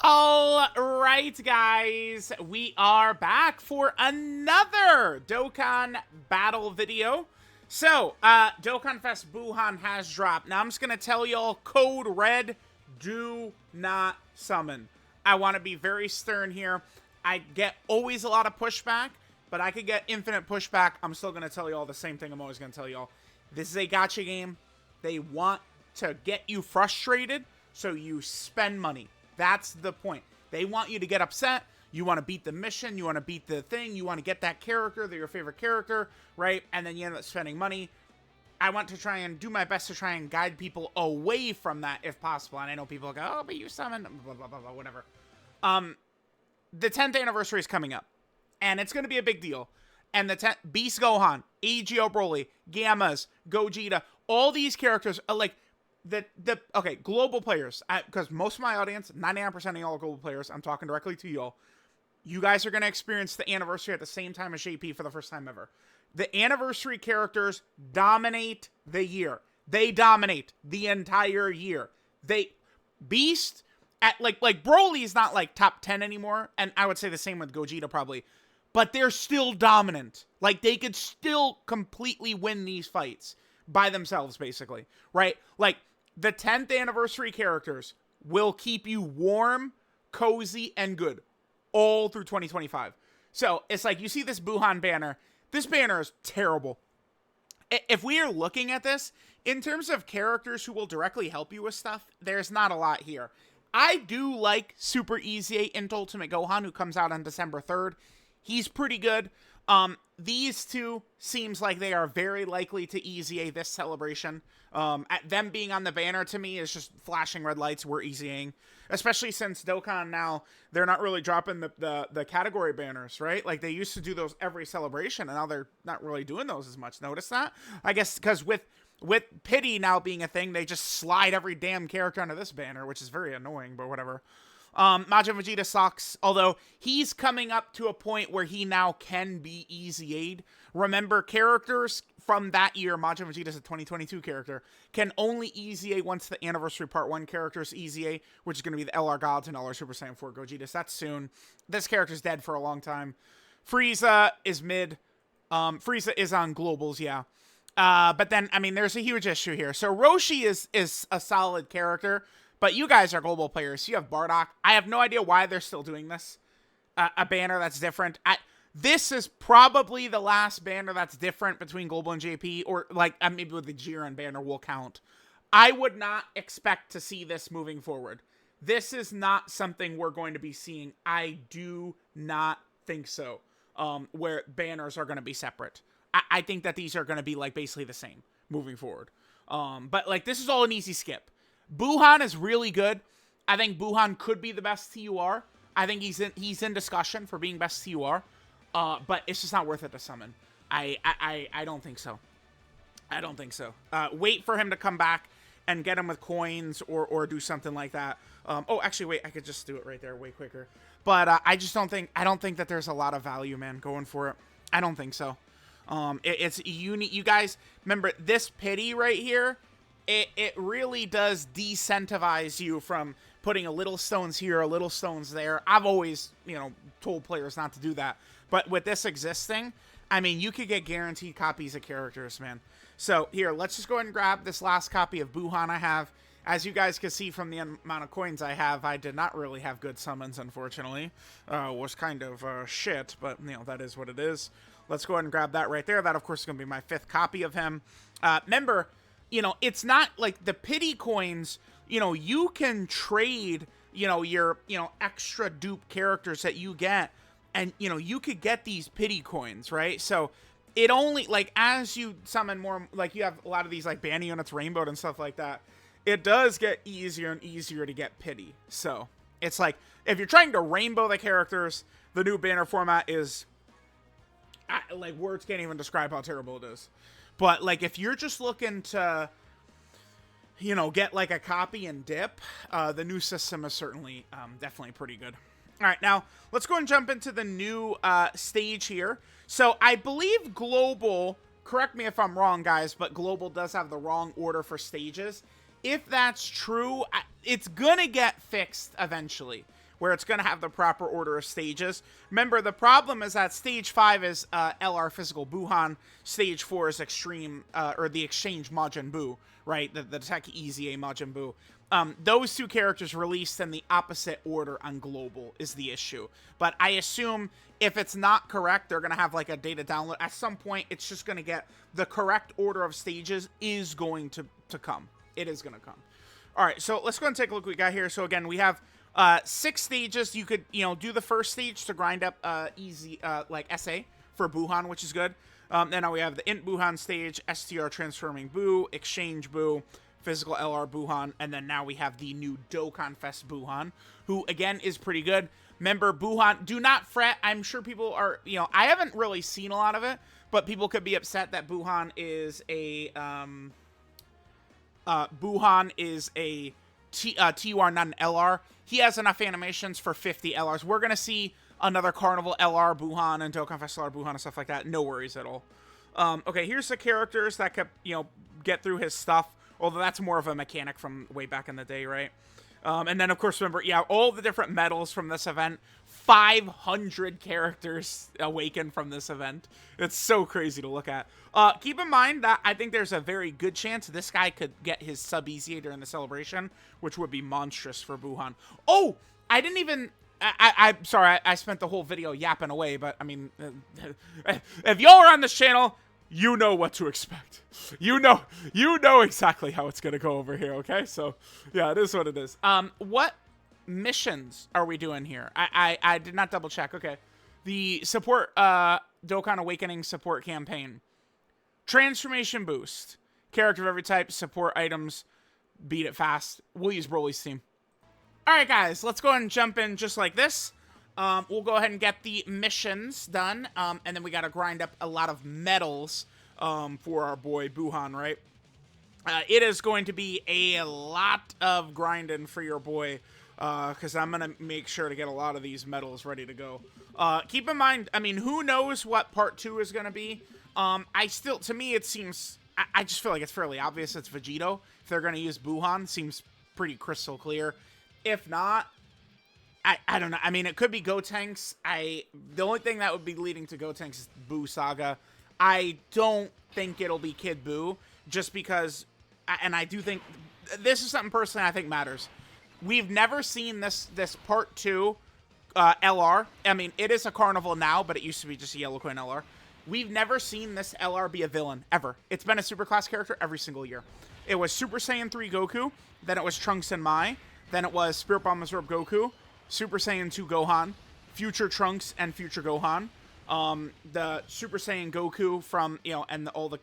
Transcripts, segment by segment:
All right, guys, we are back for another Dokkan battle video. So, DOKKANFEST Buuhan has dropped. Now, I'm just going to tell y'all, code red, do not summon. I want to be very stern here. I get always a lot of pushback, but I could get infinite pushback. I'm still going to tell y'all the same thing I'm always going to tell y'all. This is a gacha game. They want to get you frustrated, so you spend money. That's the point. They want you to get upset. You want to beat the mission. You want to beat the thing. You want to get that character. They're your favorite character, right? And then you end up spending money. I want to try and do my best to try and guide people away from that if possible. And I know people go, oh, but you summoned, blah, blah, blah, blah, whatever. The 10th anniversary is coming up. And it's going to be a big deal. And the Beast Gohan, AGO Broly, Gammas, Gogeta, all these characters are like, okay, global players, because most of my audience, 99% of y'all are global players. I'm talking directly to y'all. You guys are going to experience the anniversary at the same time as JP for the first time ever. The anniversary characters dominate the year. They dominate the entire year. Beast, at like Broly is not like top 10 anymore, and I would say the same with Gogeta probably, but they're still dominant. Like, they could still completely win these fights by themselves, basically, right? Like, the 10th anniversary characters will keep you warm, cozy, and good all through 2025. So, it's like, you see this Buuhan banner. This banner is terrible. If we are looking at this, in terms of characters who will directly help you with stuff, there's not a lot here. I do like Super Easy into Ultimate Gohan, who comes out on December 3rd. He's pretty good. These two seems like they are very likely to easy this celebration. At them being on the banner to me is just flashing red lights. We're easying, especially since Dokkan now, they're not really dropping the category banners, right? Like, they used to do those every celebration, and now they're not really doing those as much. Notice that? I guess because with pity now being a thing, they just slide every damn character onto this banner, which is very annoying, but whatever. Majin Vegeta sucks, although he's coming up to a point where he now can be easy-aid. Remember, characters from that year, Majin Vegeta's a 2022 character, can only easy-aid once the Anniversary Part 1 characters easy-aid, which is going to be the LR Gods and LR Super Saiyan 4 Gogeta. So that's soon. This character's dead for a long time. Frieza is mid. Frieza is on globals, yeah. But then, I mean, there's a huge issue here. So Roshi is a solid character, but you guys are global players. You have Bardock. I have no idea why they're still doing this. A banner that's different. This is probably the last banner that's different between Global and JP, or like maybe with the Jiren banner will count. I would not expect to see this moving forward. This is not something we're going to be seeing. I do not think so. Where banners are going to be separate. I think that these are going to be like basically the same moving forward. But like, this is all an easy skip. Buuhan is really good. I think Buuhan could be the best TUR. I think he's in discussion for being best TUR. But it's just not worth it to summon. I don't think so. I don't think so. Wait for him to come back and get him with coins or do something like that. Oh, actually, wait. I could just do it right there way quicker. But I just don't think that there's a lot of value, man, going for it. I don't think so. It's unique. You guys remember this pity right here? It really does decentivize you from putting a little stones here, a little stones there. I've always, told players not to do that. But with this existing, I mean, you could get guaranteed copies of characters, man. So here, let's just go ahead and grab this last copy of Buuhan I have. As you guys can see from the amount of coins I have, I did not really have good summons, unfortunately. Was kind of shit, but, that is what it is. Let's go ahead and grab that right there. That, of course, is going to be my 5th copy of him. Remember, it's not like the pity coins, you can trade, your, extra dupe characters that you get. And, you could get these pity coins, right? So it only, like, as you summon more, like, you have a lot of these, like, banner units, rainbowed and stuff like that. It does get easier and easier to get pity. So it's like, if you're trying to rainbow the characters, the new banner format is, like, words can't even describe how terrible it is. But, like, if you're just looking to, get, like, a copy and dip, the new system is certainly, definitely pretty good. All right, now, let's go and jump into the new stage here. So, I believe Global, correct me if I'm wrong, guys, but Global does have the wrong order for stages. If that's true, it's going to get fixed eventually. where it's going to have the proper order of stages. Remember, the problem is that Stage 5 is LR Physical Buuhan, Stage 4 is Extreme, or the Exchange Majin Buu, right? The TEQ EZA Majin Buu. Those two characters released in the opposite order on Global is the issue. But I assume if it's not correct, they're going to have like a data download. At some point, it's just going to get the correct order of stages is going to come. It is going to come. All right, so let's go and take a look what we got here. So again, we have 6 stages. You could, do the first stage to grind up easy, like SA for Buuhan, which is good. Then now we have the Int Buuhan stage, STR Transforming Buu, Exchange Buu, Physical LR Buuhan, and then now we have the new DOKKANFEST Buuhan, who again is pretty good. Remember, Buuhan, do not fret. I'm sure people are, I haven't really seen a lot of it, but people could be upset that Buuhan is a TUR, not an LR. He has enough animations for 50 LRs. We're gonna see another Carnival LR Buuhan and DOKKANFEST LR Buuhan and stuff like that. No worries at all. Okay, here's the characters that could, get through his stuff. Although that's more of a mechanic from way back in the day, right? And then, of course, remember, all the different medals from this event. 500 characters awaken from this event. It's so crazy to look at. Keep in mind that I think there's a very good chance this guy could get his sub EZA during the celebration, which would be monstrous for Buuhan. Oh, I didn't even... I'm sorry, I spent the whole video yapping away, but, I mean, if y'all are on this channel... You know what to expect. You know exactly how it's gonna go over here, okay? So, yeah, it is what it is. What missions are we doing here? I did not double check. Okay. The support, Dokkan Awakening support campaign. Transformation boost. Character of every type, support items, beat it fast. We'll use Broly's team. Alright, guys, let's go ahead and jump in just like this. We'll go ahead and get the missions done, and then we gotta grind up a lot of medals, for our boy Buuhan, right? It is going to be a lot of grinding for your boy, because I'm gonna make sure to get a lot of these medals ready to go. Keep in mind, I mean, who knows what part 2 is gonna be? To me, it seems, I just feel like it's fairly obvious it's Vegito. If they're gonna use Buuhan, seems pretty crystal clear. If not, I don't know. I mean, it could be Gotenks. The only thing that would be leading to Gotenks is Buu Saga. I don't think it'll be Kid Buu, just because, and I do think, this is something personally I think matters. We've never seen this part 2 LR. I mean, it is a Carnival now, but it used to be just a Yellow Coin LR. We've never seen this LR be a villain, ever. It's been a superclass character every single year. It was Super Saiyan 3 Goku, then it was Trunks and Mai, then it was Spirit Bomb Absorb Goku, Super Saiyan 2 Gohan, Future Trunks and Future Gohan, the Super Saiyan Goku from, and all the,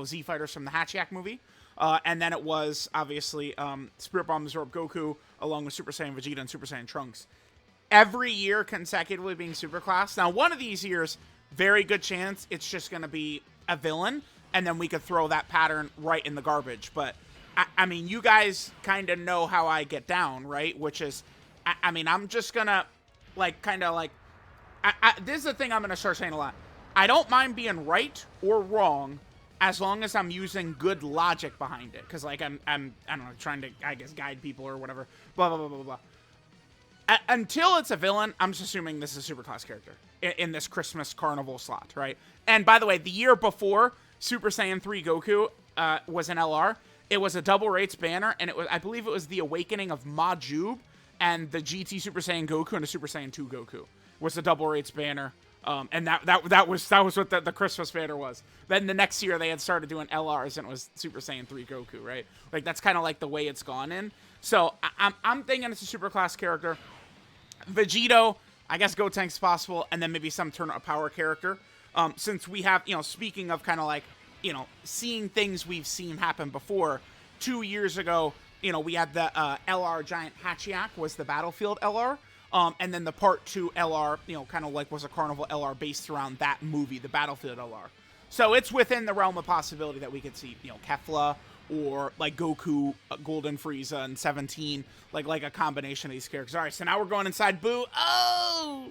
Z Fighters from the Hachiyak movie, and then it was, obviously, Spirit Bomb Absorb Goku, along with Super Saiyan Vegeta and Super Saiyan Trunks. Every year consecutively being Superclass. Now, one of these years, very good chance it's just going to be a villain, and then we could throw that pattern right in the garbage, but, I mean, you guys kind of know how I get down, right? Which is... I mean, I'm just gonna, this is the thing I'm gonna start saying a lot. I don't mind being right or wrong as long as I'm using good logic behind it. Because, like, I don't know, trying to, I guess, guide people or whatever. Blah, blah, blah, blah, blah. Until it's a villain, I'm just assuming this is a superclass character in this Christmas Carnival slot, right? And, by the way, the year before Super Saiyan 3 Goku was an LR, it was a double rates banner, and I believe it was the awakening of Majub, and the GT Super Saiyan Goku and the Super Saiyan 2 Goku was the double rates banner. And that was what the Christmas banner was. Then the next year they had started doing LRs and it was Super Saiyan 3 Goku, right? Like, that's kind of like the way it's gone in. So I'm thinking it's a super class character. Vegito, I guess Gotenks possible, and then maybe some turn of power character. Since we have, speaking of kind of like, seeing things we've seen happen before, 2 years ago, we had the LR Giant Hachiyak was the Battlefield LR. And then the Part 2 LR, kind of like was a Carnival LR based around that movie, the Battlefield LR. So it's within the realm of possibility that we could see, Kefla or like Goku, Golden Frieza, and 17, like a combination of these characters. All right, so now we're going inside Buu. Oh!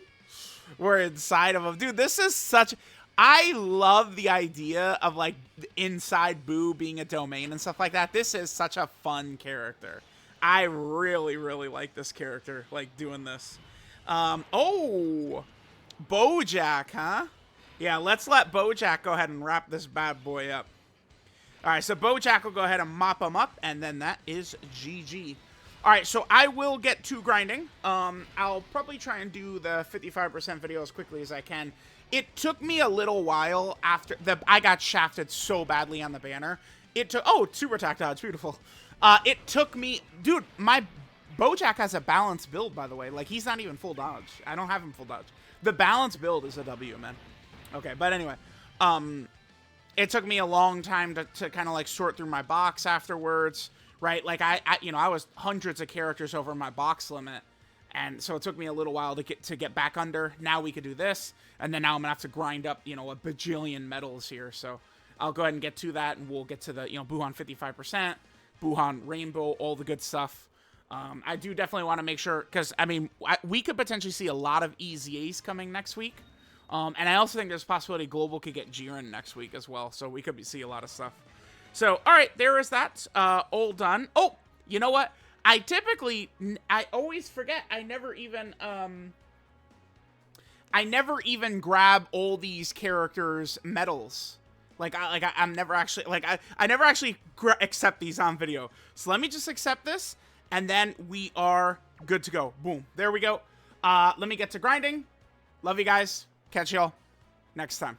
We're inside of him. Dude, this is such... I love the idea of, like, inside Buu being a domain and stuff like that. This is such a fun character. I really, really like this character, like, doing this. Oh! Bojack, huh? Yeah, let's let Bojack go ahead and wrap this bad boy up. Alright, so Bojack will go ahead and mop him up, and then that is GG. Alright, so I will get to grinding. I'll probably try and do the 55% video as quickly as I can. It took me a little while after I got shafted so badly on the banner. It took, oh, super attack dodge, beautiful. It took me, dude, my Bojack has a balanced build, by the way. Like, he's not even full dodge. I don't have him full dodge. The balanced build is a W, man. Okay, but anyway, it took me a long time to kind of like sort through my box afterwards, right? Like I was hundreds of characters over my box limit, and so it took me a little while to get back under. Now we could do this, and then now I'm gonna have to grind up, a bajillion medals here. So I'll go ahead and get to that, and we'll get to the, Buuhan 55%, Buuhan Rainbow, all the good stuff. I do definitely want to make sure, because I mean, we could potentially see a lot of EZAs coming next week. And I also think there's a possibility Global could get Jiren next week as well. So we could see a lot of stuff. So, all right, there is that. All done. Oh, you know what? I always forget. I never even grab all these characters' medals. I'm never actually, I never actually accept these on video. So let me just accept this, and then we are good to go. Boom. There we go. Let me get to grinding. Love you guys. Catch y'all next time.